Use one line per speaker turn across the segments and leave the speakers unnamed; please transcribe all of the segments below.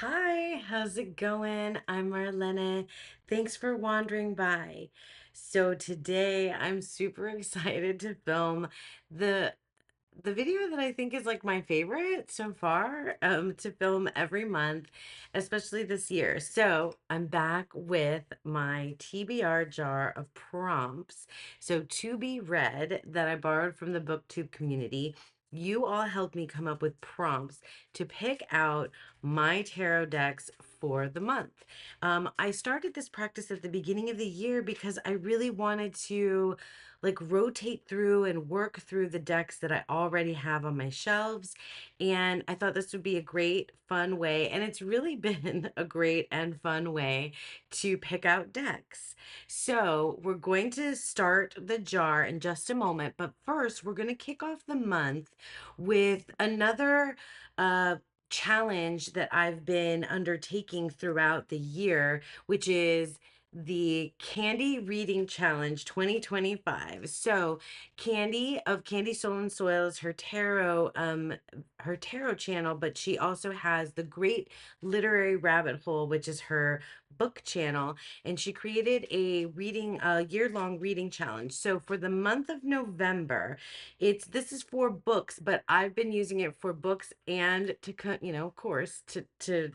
Hi, how's it going? I'm Marlene. Thanks for wandering by. So today I'm super excited to film the the video that I think is like my favorite so far, to film every month, especially this year. So I'm back with my TBR jar of prompts. So to be read that I borrowed from the BookTube community. You all helped me come up with prompts to pick out my tarot decks for the month. I started this practice at the beginning of the year because I really wanted to like rotate through and work through the decks that I already have on my shelves. And I thought this would be a great, fun way. And it's really been a great and fun way to pick out decks. So we're going to start the jar in just a moment. But first, we're going to kick off the month with another challenge that I've been undertaking throughout the year, which is the Candy Reading Challenge 2025. So Candy of Candy Soul and Soil is her tarot channel, but she also has the Great Literary Rabbit Hole, which is her book channel, and she created a year-long reading challenge. So for the month of November, this is for books, but I've been using it for books and of course, to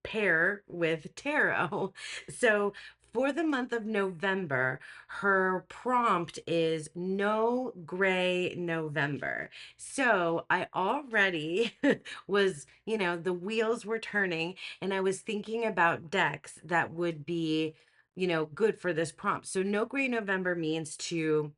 pair with tarot. So for the month of November, her prompt is no gray November. So I already the wheels were turning and I was thinking about decks that would be, good for this prompt. So no gray November means to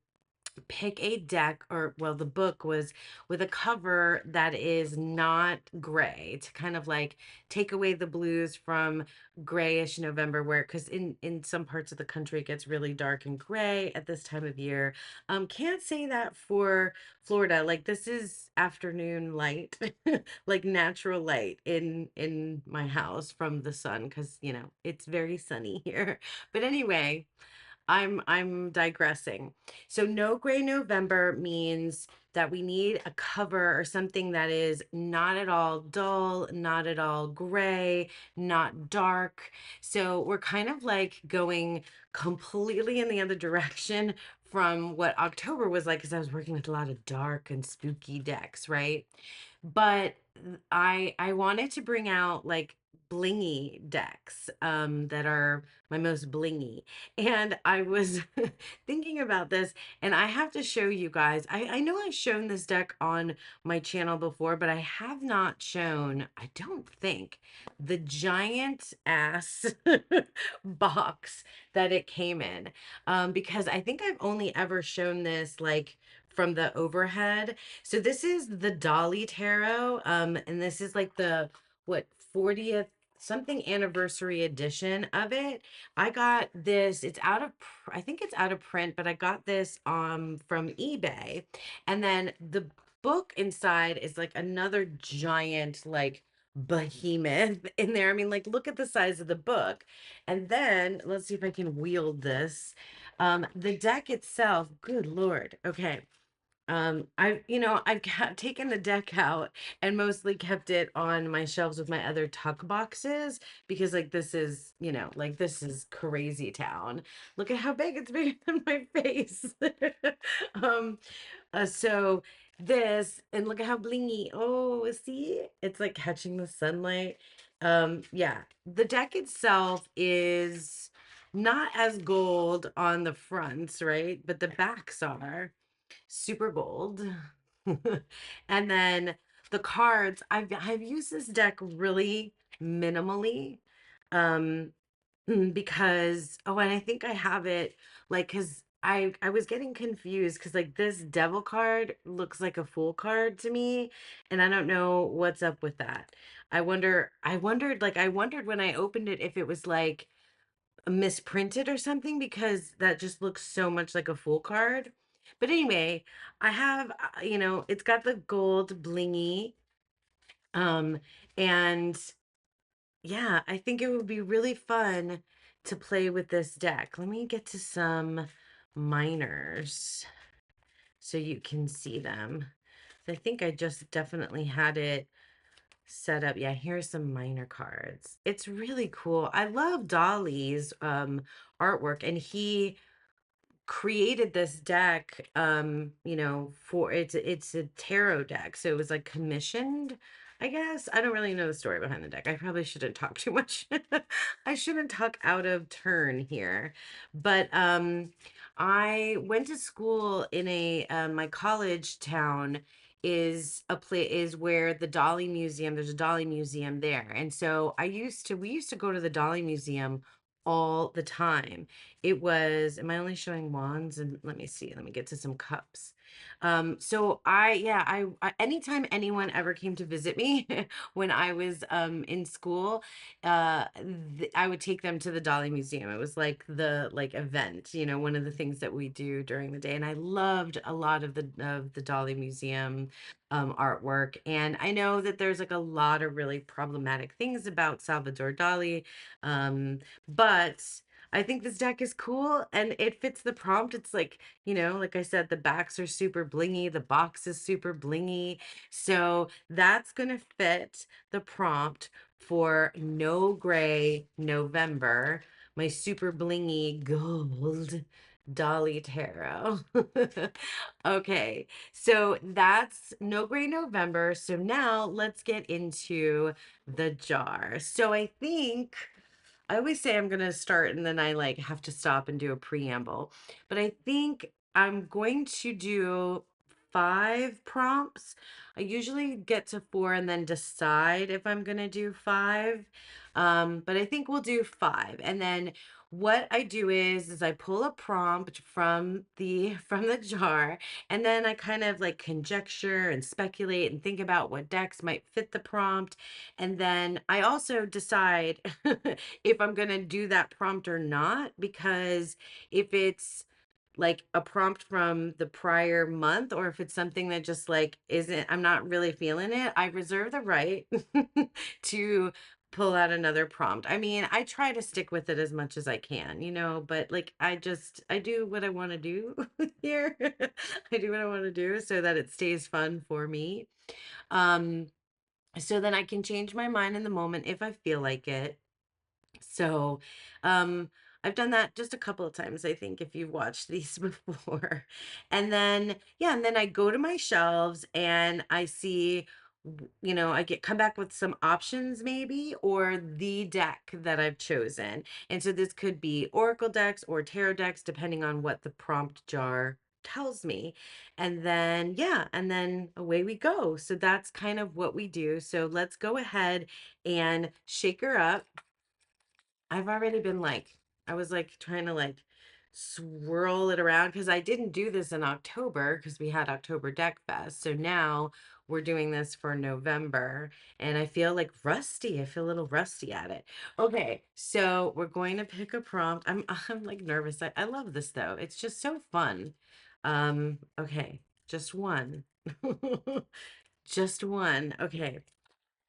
pick a deck, or well, the book was with a cover that is not gray, to kind of like take away the blues from grayish November, where because in some parts of the country it gets really dark and gray at this time of year. Can't say that for Florida. Like, this is afternoon light, like natural light in my house from the sun, because it's very sunny here. But anyway, I'm digressing. So no gray November means that we need a cover or something that is not at all dull, not at all gray, not dark. So we're kind of like going completely in the other direction from what October was like, because I was working with a lot of dark and spooky decks, right? But I wanted to bring out like blingy decks that are my most blingy. And I was thinking about this, and I have to show you guys. I know I've shown this deck on my channel before, but I have not shown, I don't think, the giant ass box that it came in. Because I think I've only ever shown this like from the overhead. So this is the Dolly Tarot, and this is like the what 40th something anniversary edition of it. I got this, I think it's out of print, but I got this from eBay. And then the book inside is like another giant like behemoth in there. I mean, like, look at the size of the book. And then let's see if I can wield this. The deck itself, good Lord. Okay. I've taken the deck out and mostly kept it on my shelves with my other tuck boxes, because like this is crazy town. Look at how big, it's bigger than my face. um so this, and look at how blingy. Oh, see? It's like catching the sunlight. Yeah, the deck itself is not as gold on the fronts, right? But the backs are super gold. And then the cards, I've used this deck really minimally. Um because and I think I have it like, because I was getting confused because like this devil card looks like a fool card to me, and I don't know what's up with that. I wondered when I opened it if it was like misprinted or something, because that just looks so much like a full card. But anyway, I have it's got the gold blingy, um and yeah, I think it would be really fun to play with this deck. Let me get to some minors so you can see them. I think I just definitely had it set up. Yeah, here's some minor cards. It's really cool. I love Dolly's artwork, and he created this deck, for it's a tarot deck, so it was like commissioned, I guess. I don't really know the story behind the deck. I probably shouldn't talk too much. I shouldn't talk out of turn here. But I went to school in a my college town is where the Dolly Museum, there's a Dolly Museum there. And so we used to go to the Dolly Museum all the time. Am I only showing wands? And let me see, let me get to some cups. So yeah, anytime anyone ever came to visit me when I was in school, I would take them to the Dolly Museum. It was like the event, one of the things that we do during the day. And I loved a lot of the Dolly Museum artwork. And I know that there's like a lot of really problematic things about Salvador Dali. But I think this deck is cool and it fits the prompt. It's like, like I said, the backs are super blingy, the box is super blingy. So that's going to fit the prompt for No Gray November, my super blingy gold Dolly Tarot. Okay, so that's No Gray November. So now let's get into the jar. So I always say I'm going to start and then I like have to stop and do a preamble. But I think I'm going to do 5 prompts. I usually get to 4 and then decide if I'm going to do 5. But I think we'll do 5. And then what I do is I pull a prompt from the from the jar, and then I kind of like conjecture and speculate and think about what decks might fit the prompt. And then I also decide if I'm going to do that prompt or not, because if it's like a prompt from the prior month, or if it's something that just like isn't, I'm not really feeling it, I reserve the right to pull out another prompt. I mean, I try to stick with it as much as I can, but like I do what I want to do here. I do what I want to do so that it stays fun for me. Um so then I can change my mind in the moment if I feel like it. So, um, I've done that just a couple of times, I think, if you've watched these before. And then, yeah, and then I go to my shelves and I see, I come back with some options maybe, or the deck that I've chosen. And so this could be Oracle decks or tarot decks, depending on what the prompt jar tells me. And then, yeah, and then away we go. So that's kind of what we do. So let's go ahead and shake her up. I've already been like, I was like trying to like swirl it around because I didn't do this in October because we had October Deck Fest. So now we're doing this for November and I feel like rusty. I feel a little rusty at it. Okay, so we're going to pick a prompt. I'm like nervous. I love this though. It's just so fun. Okay, just one. Just one. Okay.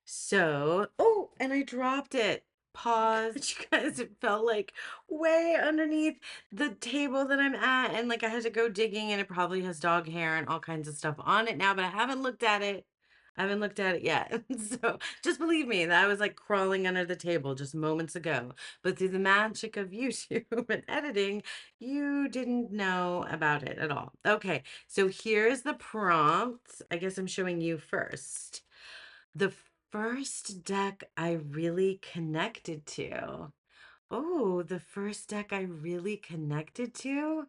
So, oh, and I dropped it. Pause. You guys, it fell like way underneath the table that I'm at. And like I had to go digging, and it probably has dog hair and all kinds of stuff on it now, but I haven't looked at it. I haven't looked at it yet. So just believe me that I was like crawling under the table just moments ago. But through the magic of YouTube and editing, you didn't know about it at all. Okay, so here's the prompt. I guess I'm showing you first. The first deck I really connected to. Oh, the first deck I really connected to?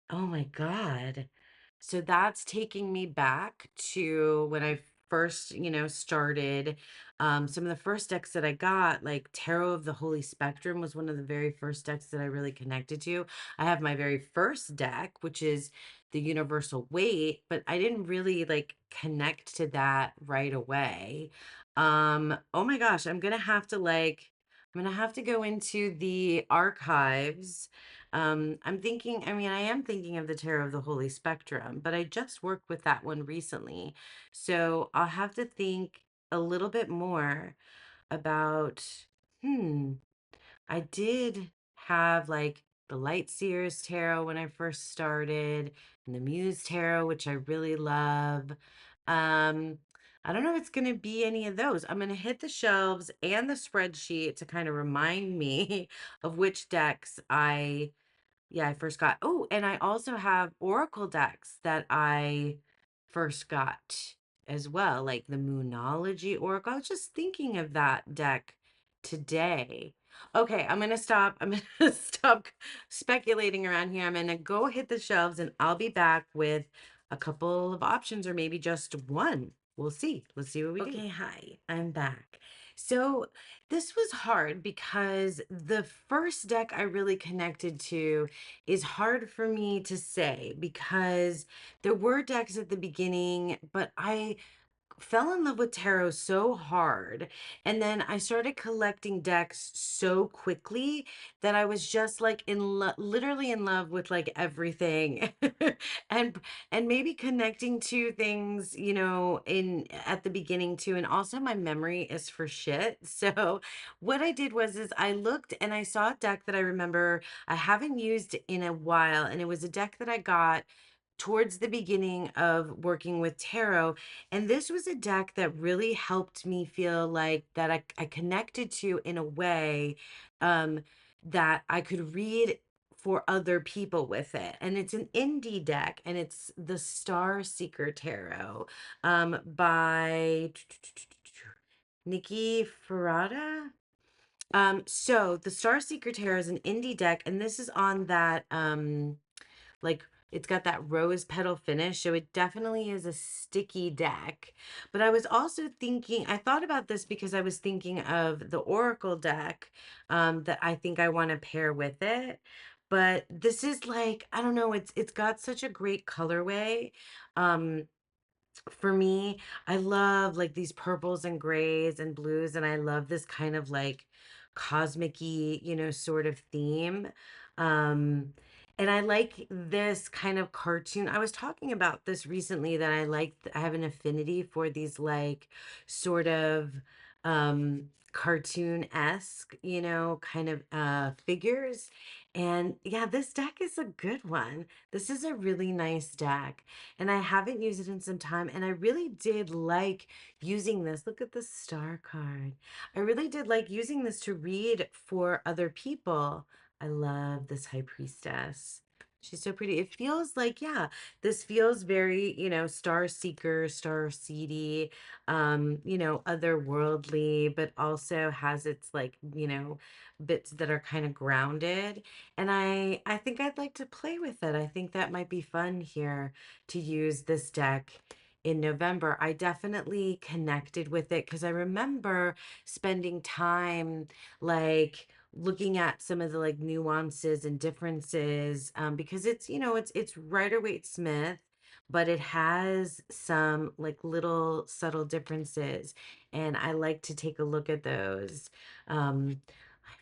Oh my God. So that's taking me back to when I first, started. Some of the first decks that I got, like Tarot of the Holy Spectrum, was one of the very first decks that I really connected to. I have my very first deck, which is the Universal Weight, but I didn't really like connect to that right away. Oh my gosh, I'm gonna have to go into the archives. I am thinking of the Tarot of the Holy Spectrum, but I just worked with that one recently. So I'll have to think a little bit more about, hmm, I did have like the Light Seers Tarot when I first started, and the Muse Tarot, which I really love. Um, I don't know if it's going to be any of those. I'm going to hit the shelves and the spreadsheet to kind of remind me of which decks I first got. Oh, and I also have Oracle decks that I first got as well, like the Moonology Oracle. I was just thinking of that deck today. Okay, I'm gonna stop. I'm gonna stop speculating around here. I'm gonna go hit the shelves and I'll be back with a couple of options or maybe just one. We'll see. Let's see what we do. Okay, hi, I'm back. So this was hard because the first deck I really connected to is hard for me to say because there were decks at the beginning, but I fell in love with tarot so hard. And then I started collecting decks so quickly that I was just like literally in love with like everything. and and maybe connecting to things, in at the beginning too. And also my memory is for shit. So what I did is I looked and I saw a deck that I remember I haven't used in a while, and it was a deck that I got towards the beginning of working with tarot, and this was a deck that really helped me feel like that I connected to in a way, um, that I could read for other people with it. And it's an indie deck, and it's the Star Seeker Tarot, by Nikki Ferrata. So the Star Seeker Tarot is an indie deck, and this is on that like it's got that rose petal finish, so it definitely is a sticky deck. But I was also thinking, I thought about this because I was thinking of the Oracle deck, that I think I want to pair with it. But this is like, I don't know, it's got such a great colorway. Um, for me, I love like these purples and grays and blues, and I love this kind of like cosmic-y, sort of theme. Um, and I like this kind of cartoon. I was talking about this recently that I have an affinity for these like sort of cartoon-esque, kind of figures. And yeah, this deck is a good one. This is a really nice deck, and I haven't used it in some time. And I really did like using this. Look at the star card. I really did like using this to read for other people. I love this high priestess. She's so pretty. It feels like, yeah, this feels very, star seeker, star seedy, otherworldly, but also has its like, bits that are kind of grounded. And I think I'd like to play with it. I think that might be fun here to use this deck in November. I definitely connected with it because I remember spending time like looking at some of the like nuances and differences, because it's Rider-Waite Smith, but it has some like little subtle differences, and I like to take a look at those. I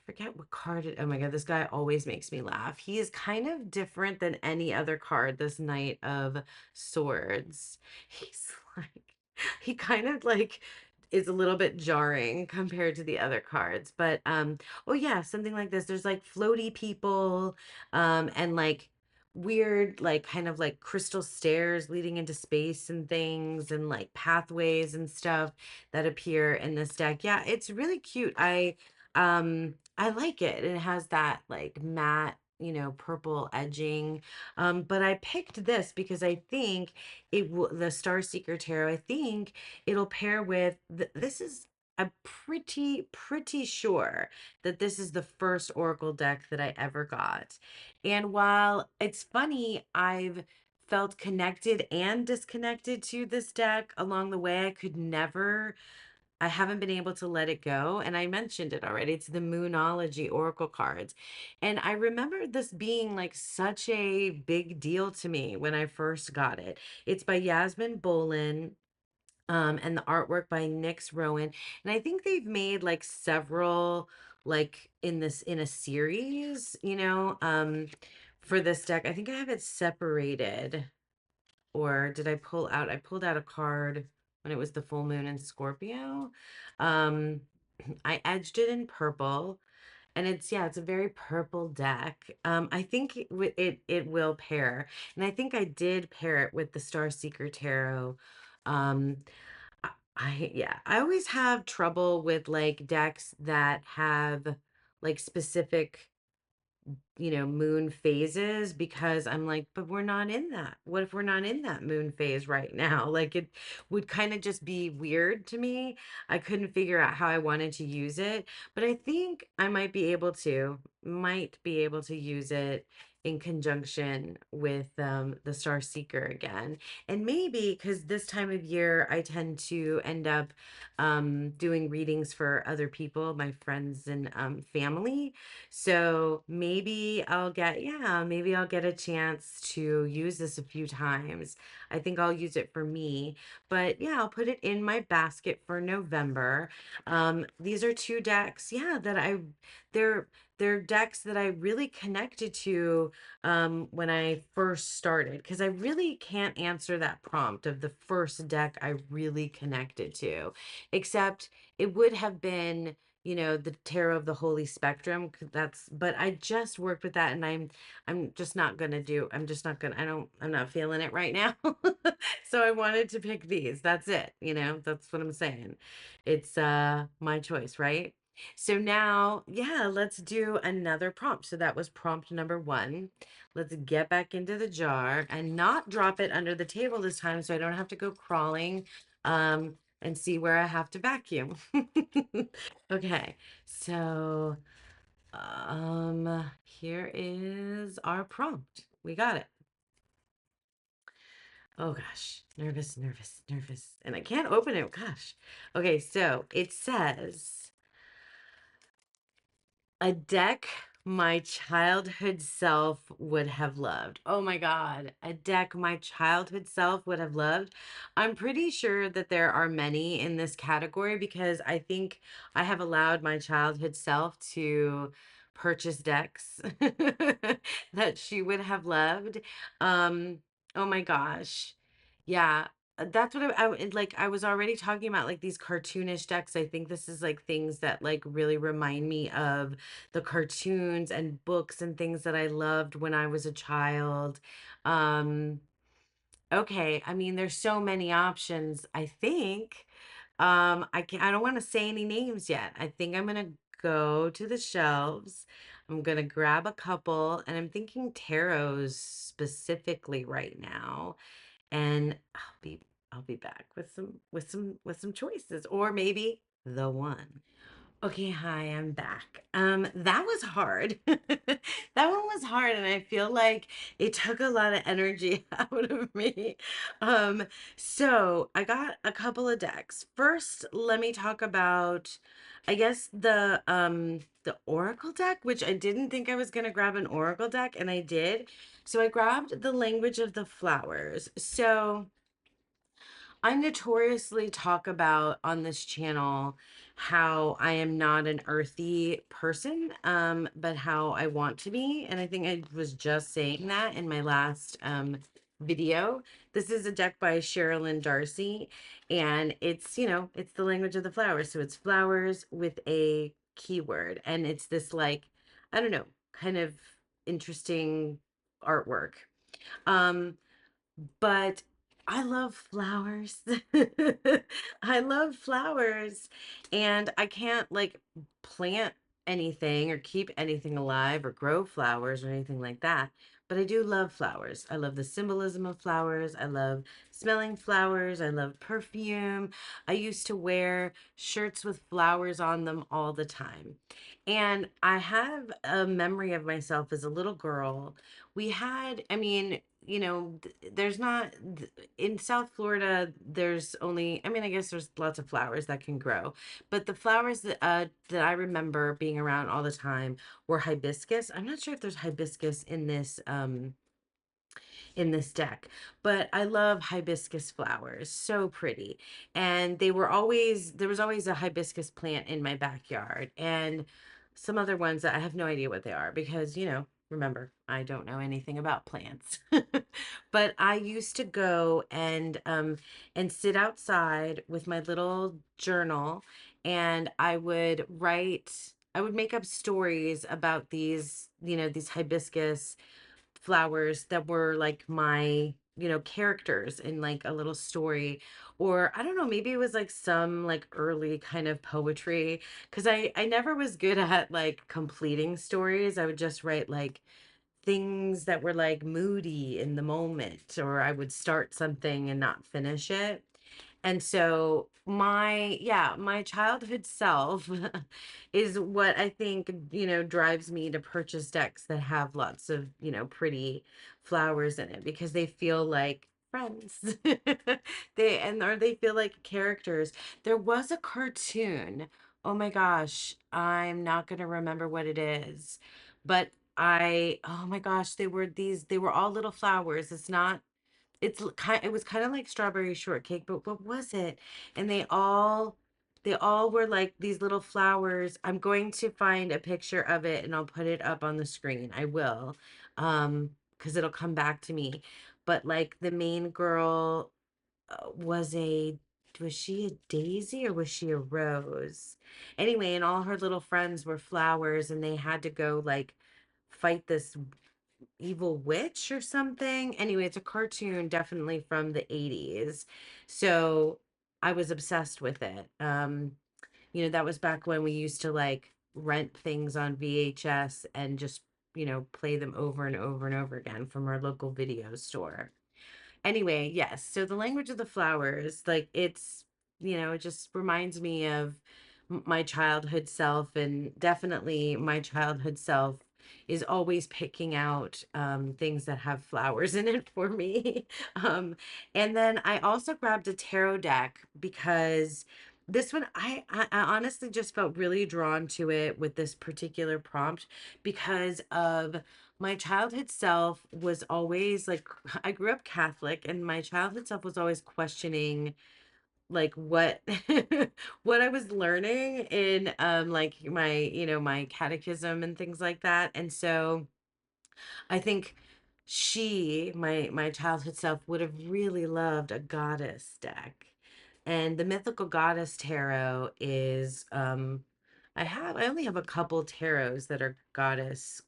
forget what card it. Oh my God, this guy always makes me laugh. He is kind of different than any other card, this Knight of Swords. He's like, he kind of like is a little bit jarring compared to the other cards. But oh yeah, something like this. There's like floaty people, and like weird, like kind of like crystal stairs leading into space and things, and like pathways and stuff that appear in this deck. Yeah, it's really cute. I like it. It has that like matte, purple edging. But I picked this because I think it will, the Star Seeker Tarot, I think it'll pair with this is, I'm pretty sure that this is the first Oracle deck that I ever got. And while it's funny, I've felt connected and disconnected to this deck along the way. I haven't been able to let it go. And I mentioned it already. It's the Moonology Oracle cards. And I remember this being like such a big deal to me when I first got it. It's by Yasmin Bolin, and the artwork by Nyx Rowan. And I think they've made like several, like in a series, for this deck. I think I have it separated. Or did I pull out? I pulled out a card when it was the full moon in Scorpio. Um, I edged it in purple, and it's a very purple deck. I think it will pair, and I think I did pair it with the Star Seeker Tarot. Um, Yeah, I always have trouble with like decks that have like specific moon phases because I'm like, but we're not in that. What if we're not in that moon phase right now? Like it would kind of just be weird to me. I couldn't figure out how I wanted to use it, but I think I might be able to use it in conjunction with the Star Seeker again. And maybe because this time of year I tend to end up doing readings for other people, my friends and family. So maybe I'll get a chance to use this a few times. I think I'll use it for me, but yeah, I'll put it in my basket for November. These are two decks, yeah, they're they're decks that I really connected to when I first started because I really can't answer that prompt of the first deck I really connected to, except it would have been the tarot of the holy spectrum. But I just worked with that, and I'm just not gonna do I'm just not gonna I'm not feeling it right now. So I wanted to pick these. That's it. That's what I'm saying. It's my choice, right? So now, yeah, let's do another prompt. So that was prompt number one. Let's get back into the jar and not drop it under the table this time so I don't have to go crawling and see where I have to vacuum. Okay, so here is our prompt. We got it. Oh gosh, nervous, nervous, nervous. And I can't open it. Gosh. Okay, so it says a deck my childhood self would have loved. Oh my God, a deck my childhood self would have loved. I'm pretty sure that there are many in this category because I think I have allowed my childhood self to purchase decks that she would have loved. Oh my gosh. Yeah, that's what like I was already talking about like these cartoonish decks. I think this is like things that like really remind me of the cartoons and books and things that I loved when I was a child. Um, okay, I mean, there's so many options, I think. I don't want to say any names yet. I think I'm gonna go to the shelves. I'm gonna grab a couple, and I'm thinking tarots specifically right now. And I'll be back with some choices, or maybe the one. Okay, hi, I'm back. That was hard. That one was hard, and I feel like it took a lot of energy out of me. Um, so I got a couple of decks. First, let me talk about, I guess the Oracle deck, which I didn't think I was gonna grab an Oracle deck, and I did. So I grabbed the Language of the Flowers. So I notoriously talk about on this channel how I am not an earthy person, but how I want to be. And I think I was just saying that in my last video. This is a deck by Sherilyn Darcy, and it's the language of the flowers. So it's flowers with a keyword, and it's this like, I don't know, kind of interesting artwork. Um, but I love flowers. I love flowers. And I can't like plant anything or keep anything alive or grow flowers or anything like that. But I do love flowers. I love the symbolism of flowers. I love smelling flowers. I love perfume. I used to wear shirts with flowers on them all the time. And I have a memory of myself as a little girl. We had, I mean, there's not in South Florida, there's only, I mean, I guess there's lots of flowers that can grow, but the flowers that I remember being around all the time were hibiscus. I'm not sure if there's hibiscus in this deck, but I love hibiscus flowers. So pretty. And there was always a hibiscus plant in my backyard and some other ones that I have no idea what they are because, remember, I don't know anything about plants. But I used to go and sit outside with my little journal and I would make up stories about these hibiscus flowers that were like characters in like a little story, or I don't know, maybe it was like some like early kind of poetry, because I never was good at like completing stories. I would just write like things that were like moody in the moment, or I would start something and not finish it. And so my childhood self is what I think, drives me to purchase decks that have lots of, pretty flowers in it, because they feel like friends. Or they feel like characters. There was a cartoon. Oh my gosh, I'm not going to remember what it is. But oh my gosh, they were all little flowers. It was kind of like strawberry shortcake, but what was it? And they all were like these little flowers. I'm going to find a picture of it and I'll put it up on the screen. I will. Because it'll come back to me. But like the main girl was she a daisy or was she a rose? Anyway, and all her little friends were flowers, and they had to go like fight this evil witch or something. Anyway, it's a cartoon definitely from the 80s. So I was obsessed with it. That was back when we used to like rent things on VHS and just, play them over and over and over again from our local video store. Anyway, yes. So the language of the flowers, like it just reminds me of my childhood self, and definitely my childhood self is always picking out things that have flowers in it for me. um, and then I also grabbed a tarot deck because this one I honestly just felt really drawn to it with this particular prompt because of my childhood self was always like, I grew up Catholic, and my childhood self was always questioning like what what I was learning in like my catechism and things like that. And so I think my childhood self would have really loved a goddess deck. And the mythical goddess tarot is I only have a couple tarots that are goddess,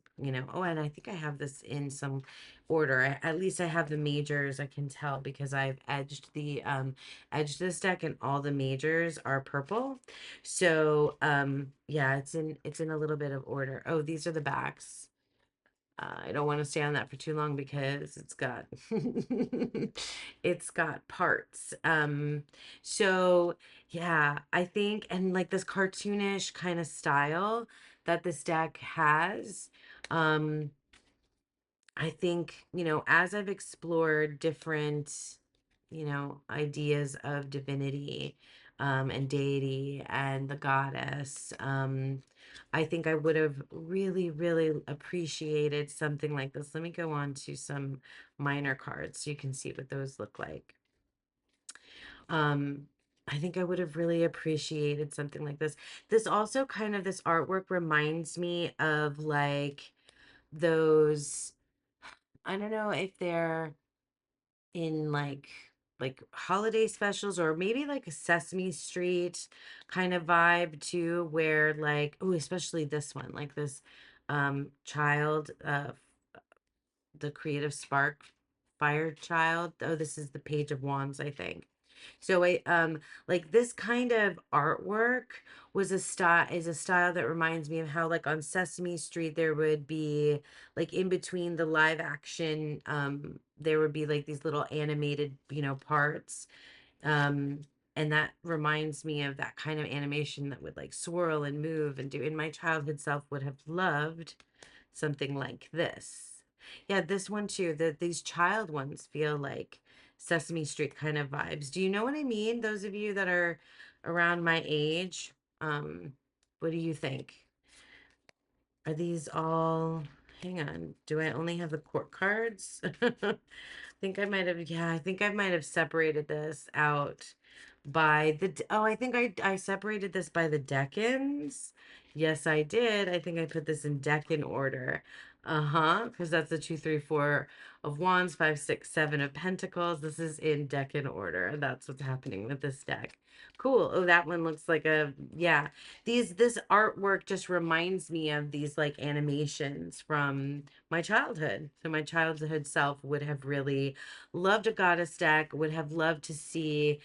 Oh, and I think I have this in some order. At least I have the majors. I can tell because I've edged this deck, and all the majors are purple. So yeah, it's in a little bit of order. Oh, these are the backs. I don't want to stay on that for too long because it's got it's got parts. So yeah, I think, and like this cartoonish kind of style that this deck has, um, I think, as I've explored different, ideas of divinity, and deity and the goddess, I think I would have really, really appreciated something like this. Let me go on to some minor cards so you can see what those look like. Um, I think I would have really appreciated something like this. This artwork reminds me of like those, I don't know if they're in like holiday specials, or maybe like a Sesame Street kind of vibe too, where like, oh, especially this one, like this child, the creative spark fire child. Oh, this is the Page of Wands, I think. So I like this kind of artwork is a style that reminds me of how like on Sesame Street there would be like in between the live action there would be like these little animated, parts. Um and that reminds me of that kind of animation that would like swirl and move and do. And my childhood self would have loved something like this. Yeah, this one too. These child ones feel like Sesame Street kind of vibes. Do you know what I mean? Those of you that are around my age, what do you think? Are these all, hang on, do I only have the court cards? I think I might have separated this out by oh, I think I separated this by the decans. Yes, I did. I think I put this in decan order. Uh-huh, because that's the 2, 3, 4 of wands, 5, 6, 7 of pentacles. This is in decan order. That's what's happening with this deck. Cool. Oh, that one looks like a, yeah. This artwork just reminds me of these like animations from my childhood. So my childhood self would have really loved a goddess deck, would have loved to see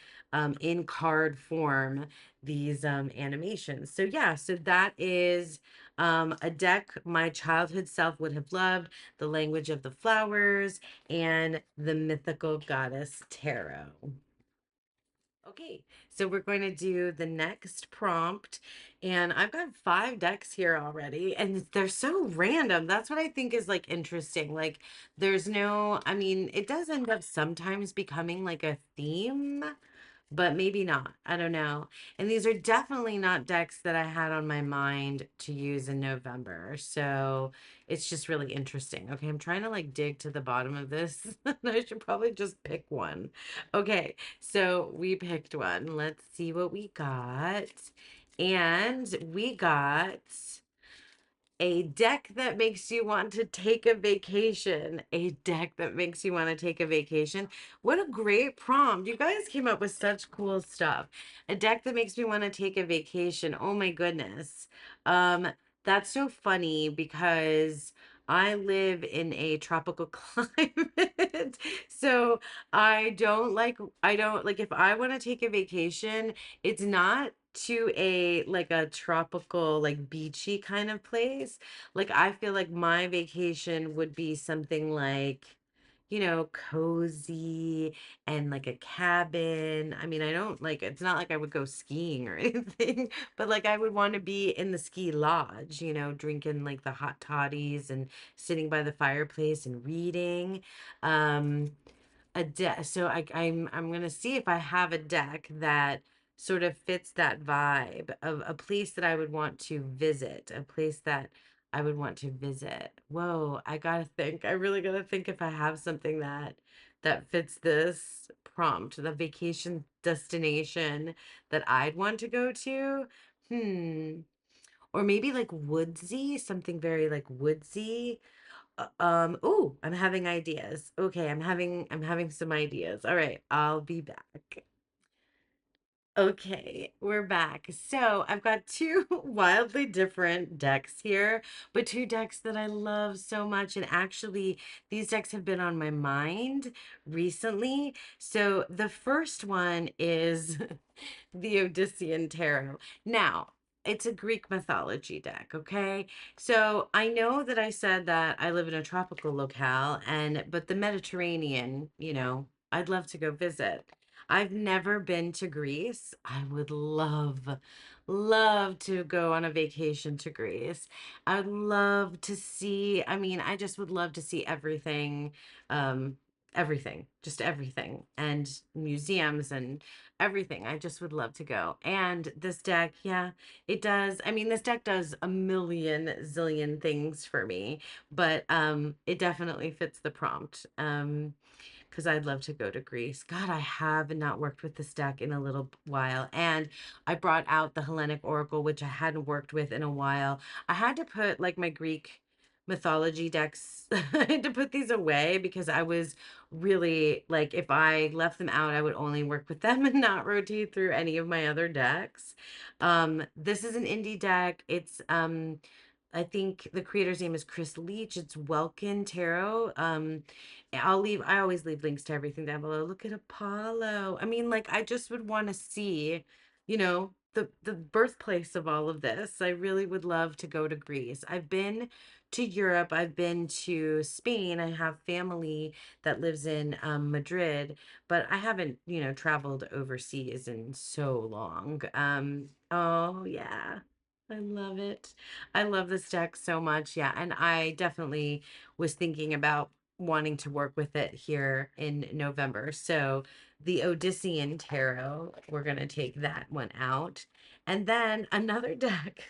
in card form these animations. So yeah, so that is a deck my childhood self would have loved, the language of the flowers and the mythical goddess tarot. Okay, so we're going to do the next prompt, and I've got five decks here already, and they're so random. That's what I think is like interesting. Like, there's no, I mean, it does end up sometimes becoming like a theme, but maybe not. I don't know. And these are definitely not decks that I had on my mind to use in November. So it's just really interesting. Okay, I'm trying to like dig to the bottom of this. I should probably just pick one. Okay, so we picked one. Let's see what we got. And we got a deck that makes you want to take a vacation. A deck that makes you want to take a vacation. What a great prompt. You guys came up with such cool stuff. A deck that makes me want to take a vacation. Oh my goodness. Um, that's so funny because I live in a tropical climate. So I don't like if I want to take a vacation, it's not to a like a tropical like beachy kind of place. Like I feel like my vacation would be something like, you know, cozy and like a cabin. I mean, I don't like it's not like I would go skiing or anything, but like I would want to be in the ski lodge, you know, drinking like the hot toddies and sitting by the fireplace and reading. A deck. So I'm gonna see if I have a deck that sort of fits that vibe of a place that I would want to visit, a place that I would want to visit. Whoa, I gotta think. I really gotta think if I have something that fits this prompt, the vacation destination that I'd want to go to. Hmm. Or maybe like woodsy, something very like woodsy. Oh, I'm having ideas. Okay, I'm having some ideas. All right, I'll be back. Okay, we're back. So I've got two wildly different decks here, but two decks that I love so much. And actually, these decks have been on my mind recently. So the first one is the Odyssean Tarot. Now, it's a Greek mythology deck, okay? So I know that I said that I live in a tropical locale, and but the Mediterranean, you know, I'd love to go visit. I've never been to Greece. I would love to go on a vacation to Greece. I'd love to see, I mean, I just would love to see everything, everything, just everything, and museums and everything. I just would love to go. And this deck, yeah, it does. I mean, this deck does a million zillion things for me, but it definitely fits the prompt. Because I'd love to go to Greece. God, I have not worked with this deck in a little while. And I brought out the Hellenic Oracle, which I hadn't worked with in a while. I had to put like my Greek mythology decks, I had to put these away because I was really like, if I left them out, I would only work with them and not rotate through any of my other decks. This is an indie deck. It's, I think the creator's name is Chris Leach. It's Welkin Tarot. I always leave links to everything down below. Look at Apollo. I mean, like, I just would want to see, you know, the birthplace of all of this. I really would love to go to Greece. I've been to Europe. I've been to Spain. I have family that lives in Madrid, but I haven't, you know, traveled overseas in so long. Oh yeah. I love it. I love this deck so much. Yeah, and I definitely was thinking about wanting to work with it here in November. So the Odyssean Tarot, we're going to take that one out. And then another deck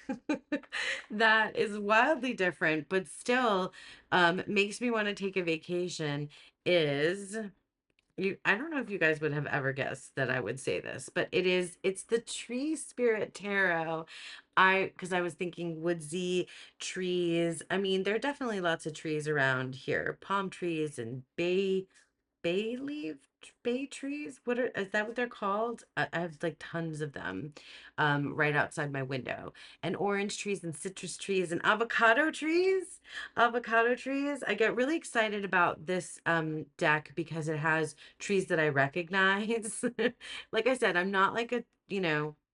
that is wildly different, but still makes me want to take a vacation is I don't know if you guys would have ever guessed that I would say this, but it's the Tree Spirit Tarot. Because I was thinking woodsy trees. I mean, there are definitely lots of trees around here. Palm trees and bay leaf bay trees. Is that what they're called? I have like tons of them, right outside my window, and orange trees and citrus trees and avocado trees. Avocado trees. I get really excited about this deck because it has trees that I recognize. Like I said, I'm not like a,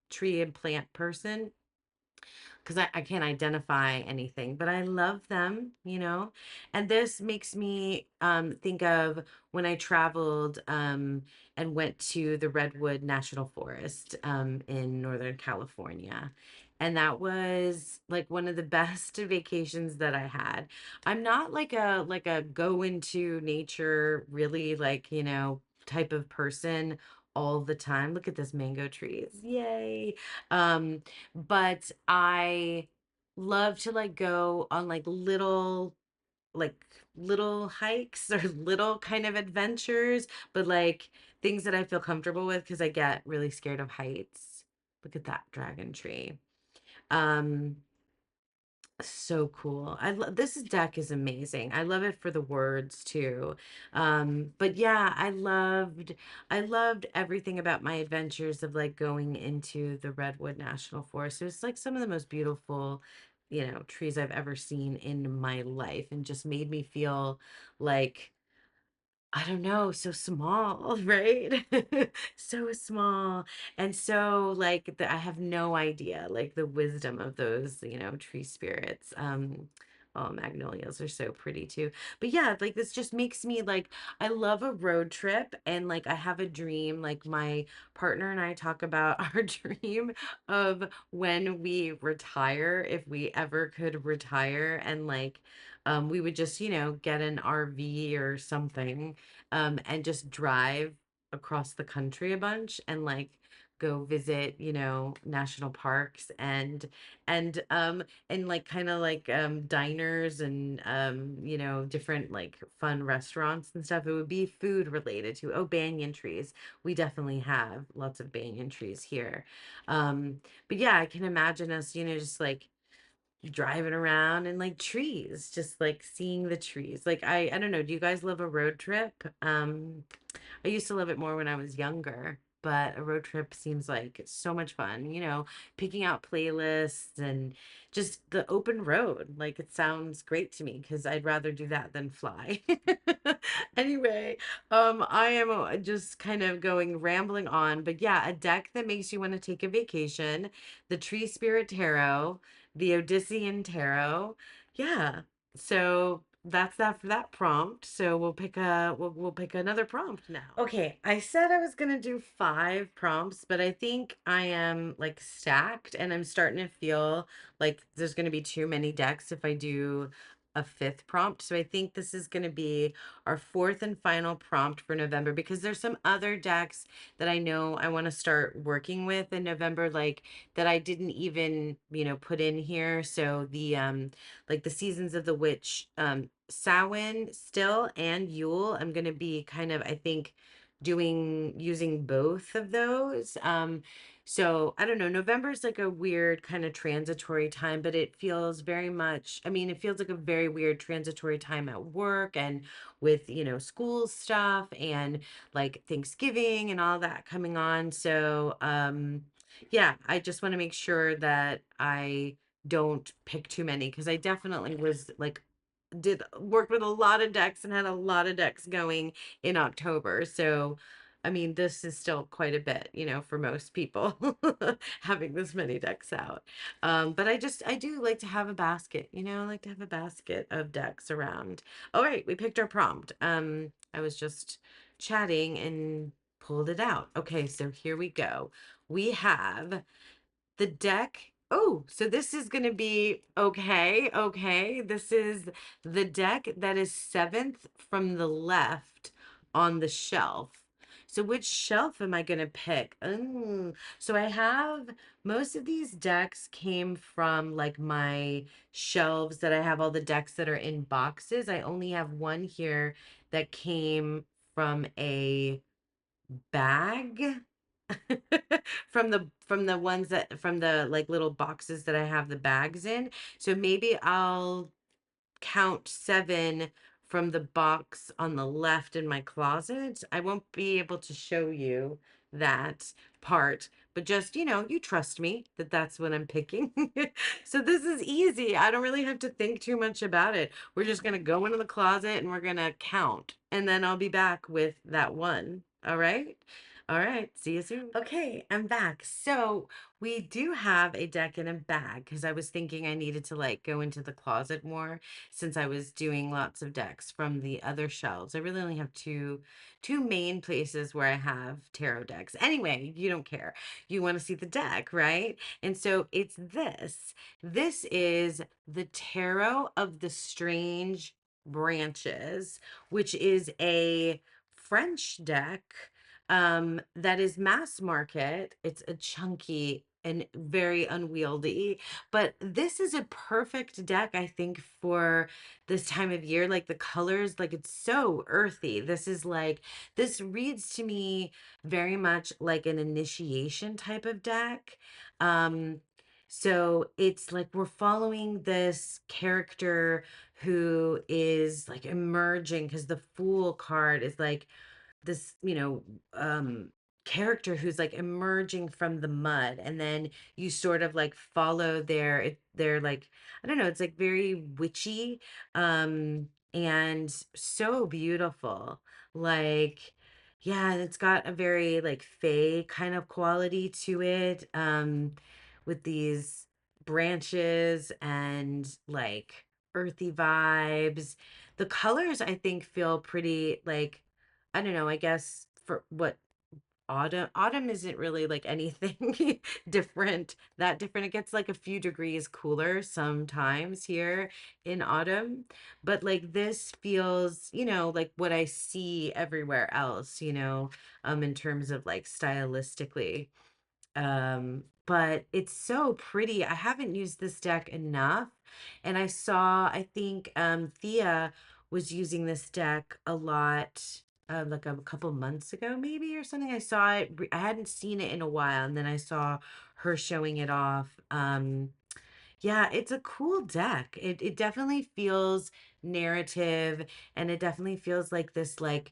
tree and plant person because I can't identify anything, but I love them, And this makes me think of when I traveled and went to the Redwood National Forest in Northern California. And that was like one of the best vacations that I had. I'm not like a go into nature really like, type of person all the time. Look at this mango trees. Yay. Um but I love to like go on like little hikes or little kind of adventures, but like things that I feel comfortable with because I get really scared of heights. Look at that dragon tree. Um, so cool. This deck is amazing. I love it for the words too. But yeah, I loved everything about my adventures of like going into the Redwood National Forest. It was like some of the most beautiful, trees I've ever seen in my life and just made me feel like I don't know, so small, right? So small. And so like I have no idea like the wisdom of those, tree spirits. Oh, magnolias are so pretty too. But yeah, like this just makes me like I love a road trip and like I have a dream like my partner and I talk about our dream of when we retire if we ever could retire and like we would just, get an RV or something and just drive across the country a bunch and like go visit, national parks and like kind of like diners and different like fun restaurants and stuff. It would be food related to banyan trees. We definitely have lots of banyan trees here. Um but yeah, I can imagine us, just like driving around and like trees, just like seeing the trees. Like I don't know, do you guys love a road trip? I used to love it more when I was younger, but a road trip seems like so much fun, picking out playlists and just the open road. Like it sounds great to me because I'd rather do that than fly. Anyway, I am just kind of going rambling on, but yeah, a deck that makes you want to take a vacation, the Tree Spirit Tarot, the Odyssean Tarot. Yeah. So that's that for that prompt. So we'll pick another prompt now. Okay, I said I was gonna do 5 prompts, but I think I am like stacked and I'm starting to feel like there's gonna be too many decks if I do a 5th prompt. So I think this is gonna be our 4th and final prompt for November because there's some other decks that I know I want to start working with in November, like that I didn't even, put in here. So the like the Seasons of the Witch, Samhain still and Yule, I'm gonna be kind of, I think, using both of those. So I don't know, November is like a weird kind of transitory time, but it feels very much, I mean, it feels like a very weird transitory time at work and with, school stuff and like Thanksgiving and all that coming on. So yeah, I just want to make sure that I don't pick too many because I definitely was like did work with a lot of decks and had a lot of decks going in October. So I mean, this is still quite a bit, for most people having this many decks out. But I do like to have a basket, I like to have a basket of decks around. All right, we picked our prompt. I was just chatting and pulled it out. Okay, so here we go. We have the deck. Oh, so this is going to be okay. Okay. This is the deck that is 7th from the left on the shelf. So which shelf am I going to pick? So I have most of these decks came from like my shelves that I have all the decks that are in boxes. I only have one here that came from a bag from the ones that from the like little boxes that I have the bags in. So maybe I'll count 7 from the box on the left in my closet. I won't be able to show you that part, but just, you trust me that that's what I'm picking. So this is easy. I don't really have to think too much about it. We're just going to go into the closet and we're going to count, and then I'll be back with that one. All right. All right. See you soon. Okay, I'm back. So we do have a deck in a bag because I was thinking I needed to like go into the closet more since I was doing lots of decks from the other shelves. I really only have two main places where I have tarot decks. Anyway, you don't care. You want to see the deck, right? And so it's this. This is the Tarot of the Strange Branches, which is a French deck that is mass market. It's a chunky and very unwieldy, but this is a perfect deck, I think, for this time of year. Like the colors, like it's so earthy. This reads to me very much like an initiation type of deck. Um, so it's like we're following this character who is like emerging because the Fool card is like this, character who's like emerging from the mud, and then you sort of like follow their like, I don't know, it's like very witchy, and so beautiful. Like, yeah, it's got a very like fae kind of quality to it, with these branches and like earthy vibes. The colors I think feel pretty like, I don't know, I guess for what autumn isn't really like anything that different. It gets like a few degrees cooler sometimes here in autumn, but like this feels, like what I see everywhere else, in terms of like stylistically. But it's so pretty. I haven't used this deck enough. And I think Thea was using this deck a lot, like a couple months ago, maybe, or something. I saw it. I hadn't seen it in a while, and then I saw her showing it off. Yeah, it's a cool deck. It definitely feels narrative, and it definitely feels like this, like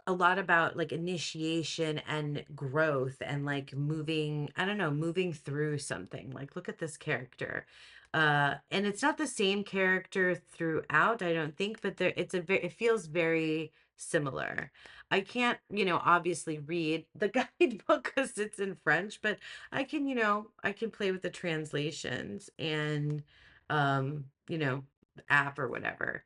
a lot about like initiation and growth and like moving, I don't know, moving through something. Like look at this character. And it's not the same character throughout, I don't think, but it feels very similar. I can't, obviously read the guidebook because it's in French, but I can play with the translations and app or whatever.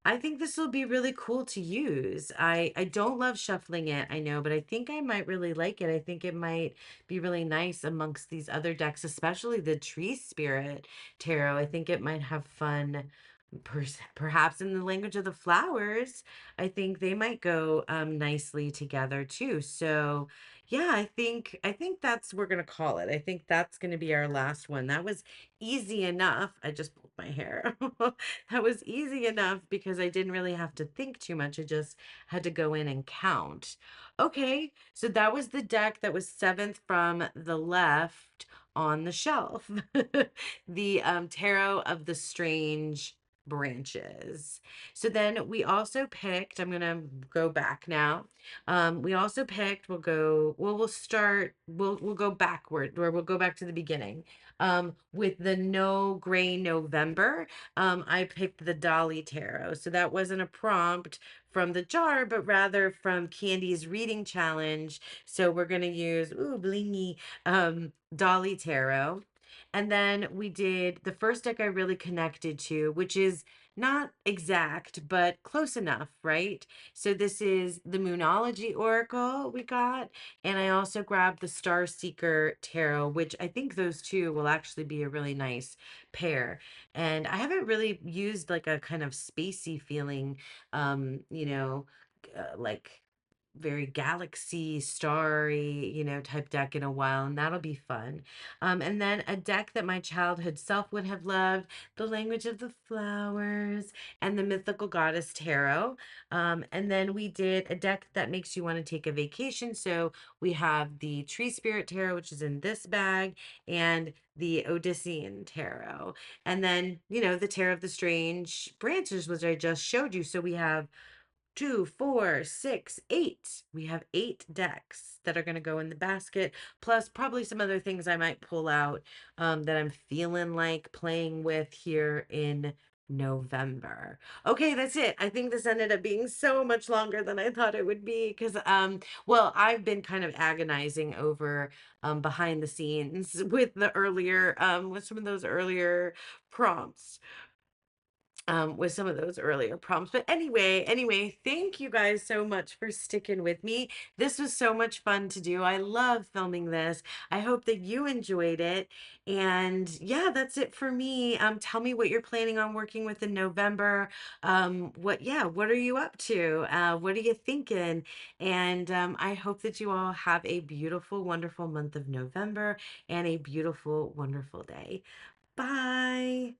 I think this will be really cool to use. I don't love shuffling it, I know, but I think I might really like it. I think it might be really nice amongst these other decks, especially the Tree Spirit Tarot. I think it might have fun, perhaps in the language of the flowers. I think they might go nicely together too. So yeah, I think that's we're gonna call it. I think that's gonna be our last one. That was easy enough. I just pulled my hair. That was easy enough because I didn't really have to think too much. I just had to go in and count. Okay, so that was the deck that was seventh from the left on the shelf. The Tarot of the Strange Branches. So then we also picked, I'm gonna go back now. We also picked, we'll go backward, or we'll go back to the beginning. With the No Gray November, I picked the Dolly Tarot. So that wasn't a prompt from the jar, but rather from Candy's reading challenge. So we're gonna use, ooh, blingy, Dolly Tarot. And then we did the first deck I really connected to, which is not exact, but close enough, right? So this is the Moonology Oracle we got. And I also grabbed the Star Seeker Tarot, which I think those two will actually be a really nice pair. And I haven't really used like a kind of spacey feeling, like very galaxy starry, type deck in a while, and that'll be fun. And then a deck that my childhood self would have loved, the language of the flowers and the mythical goddess tarot. And then we did a deck that makes you want to take a vacation. So we have the tree spirit tarot, which is in this bag, and the Odyssean tarot. And then, the tarot of the strange branches, which I just showed you. So we have two, four, six, eight. We have 8 decks that are going to go in the basket, plus probably some other things I might pull out that I'm feeling like playing with here in November. Okay, that's it. I think this ended up being so much longer than I thought it would be because, well, I've been kind of agonizing over behind the scenes with with some of those earlier prompts with some of those earlier prompts. But anyway, thank you guys so much for sticking with me. This was so much fun to do. I love filming this. I hope that you enjoyed it. And yeah, that's it for me. Tell me what you're planning on working with in November. What are you up to? What are you thinking? And I hope that you all have a beautiful, wonderful month of November and a beautiful, wonderful day. Bye.